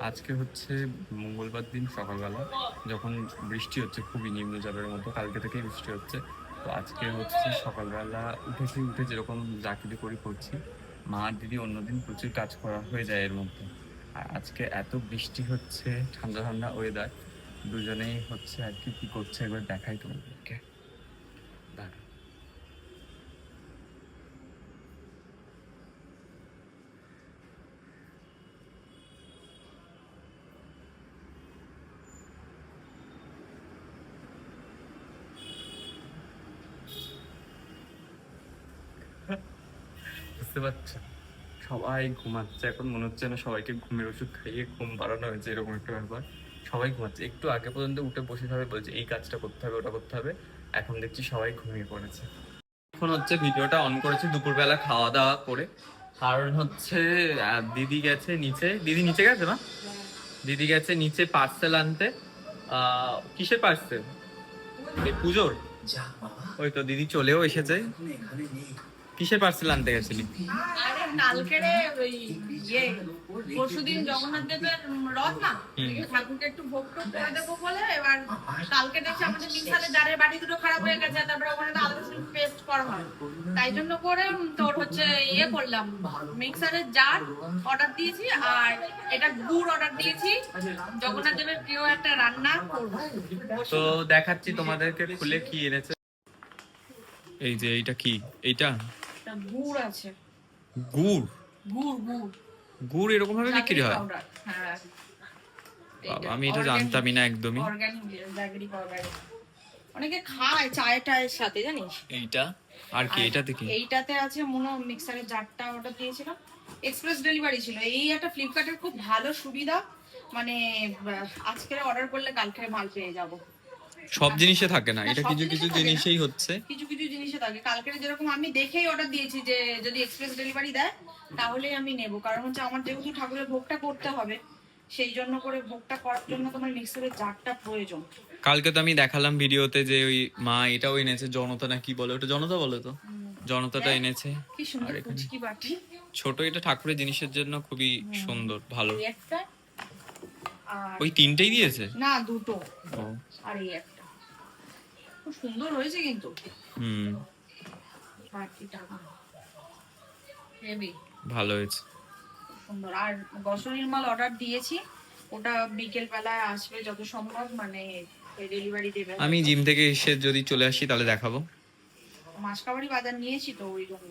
আজকে হচ্ছে মঙ্গলবার দিন সকালবেলা, যখন বৃষ্টি হচ্ছে খুবই নিম্নচাপের মতো, কালকে থেকেই বৃষ্টি হচ্ছে। তো আজকে হচ্ছে সকালবেলা উঠে যেরকম চাকরি করি করছি, মা আর দিদি অন্যদিন প্রচুর কাজ করা হয়ে যায় এর মধ্যে। আর আজকে এত বৃষ্টি হচ্ছে, ঠান্ডা ঠান্ডা ওয়েদার, দুজনেই হচ্ছে আর কি কি করছে একবার দেখাই তোমাদেরকে। দাঁড়া। বুঝতে পারছো, সবাই ঘুমাচ্ছে এখন, মনে হচ্ছে না সবাইকে ঘুমের ওষুধ খাইয়ে ঘুম বাড়ানো হয়েছে, এরকম একটা ব্যাপার। সবাই ঘুমাচ্ছে, একটু আগে পর্যন্ত উঠে বসে থাকবে, বলছে এই কাজটা করতে হবে ওটা করতে হবে, এখন দেখছি সবাই ঘুমিয়ে পড়েছে। এখন হচ্ছে ভিডিওটা অন করেছি দুপুরবেলা খাওয়া দাওয়া করে, কারণ হচ্ছে দিদি গেছে নিচে, দিদি নিচে গেছে না, দিদি গেছে নিচে পার্সেল আনতে। কিসের পার্সেল? পুজোর। ওই তো দিদি চলেও এসেছে। কিসের পার্সেল আনতে গেছিলি? আরে কালকে রে ওই পরশুদিন জগন্নাথ দেবের রথ না, ঠাকুরকে একটু ভোগ টোগ করে দেবো বলে, এবার কালকে দেখছি আমাদের মিক্সারের জারের বাটি দুটো খারাপ হয়ে গেছে, তারপরে ওখানে আদা রসুন পেস্ট করা হয়, তাই জন্য করে তোর হচ্ছে করলাম, মিক্সারের জার অর্ডার দিয়েছি, আর এটা গুড় অর্ডার দিয়েছি, জগন্নাথ দেবের প্রিয় একটা রান্না করবো। তো দেখাচ্ছি তোমাদেরকে খুলে কি এনেছে। এই যে এইটা কি, এইটা গুড় আছে। গুড়? গুড় গুড় গুড় এরকম ভাবে বিক্রি হয়? হ্যাঁ, বাবা, আমি এটা জানতামই না একদমই। অনেকে খায় চায়ের টায়ের সাথে, জানিস? এইটা আর কি, এইটাতে কি? এইটাতে আছে মনো মিক্সারের জারটা অর্ডার দিয়েছিলাম, এক্সপ্রেস ডেলিভারি ছিল। এই একটা ফ্লিপকার্টের খুব ভালো সুবিধা, মানে আজকে অর্ডার করলে কালকে মাল পেয়ে যাব। সব জিনিসে থাকে না, এটা কিছু কিছু জিনিসেই হচ্ছে, কিছু কিছু জিনিসে থাকে। কালকে যেরকম আমি দেখেই অর্ডার দিয়েছি যে যদি এক্সপ্রেস ডেলিভারি দেয় তাহলে আমি নেব, কারণ হচ্ছে আমার যেহেতু ঠাকুরের ভোগটা করতে হবে, সেই জন্য করে ভোগটা করার জন্য তোমার মিক্সারের জারটা প্রয়োজন। কালকে তো আমি দেখালাম ভিডিওতে যে ওই মা এটাও এনেছে, জনতা না কি বলে ওটা, জনতা বলে তো, জনতাটা এনেছে। কি সুন্দর কুচকি বাটি, ছোট, এটা ঠাকুরের জিনিসের জন্য খুবই সুন্দর, ভালো। একটা আর ওই তিনটেই দিয়েছে না, দুটো। আর এই একটা খুব সুন্দর হয়েছে কিন্তু। বাটিটা হেভি ভালো হয়েছে, সুন্দর। আর গ্রসারির মাল অর্ডার দিয়েছি, ওটা বিকেল বেলায় আসবে যত সম্ভব, মানে ডেলিভারি দেবে। আমি জিম থেকে এসে যদি চলে আসি তাহলে দেখাবো। মাসকাবাড়ি বাজার নিয়েছি তো, ওই জন্য।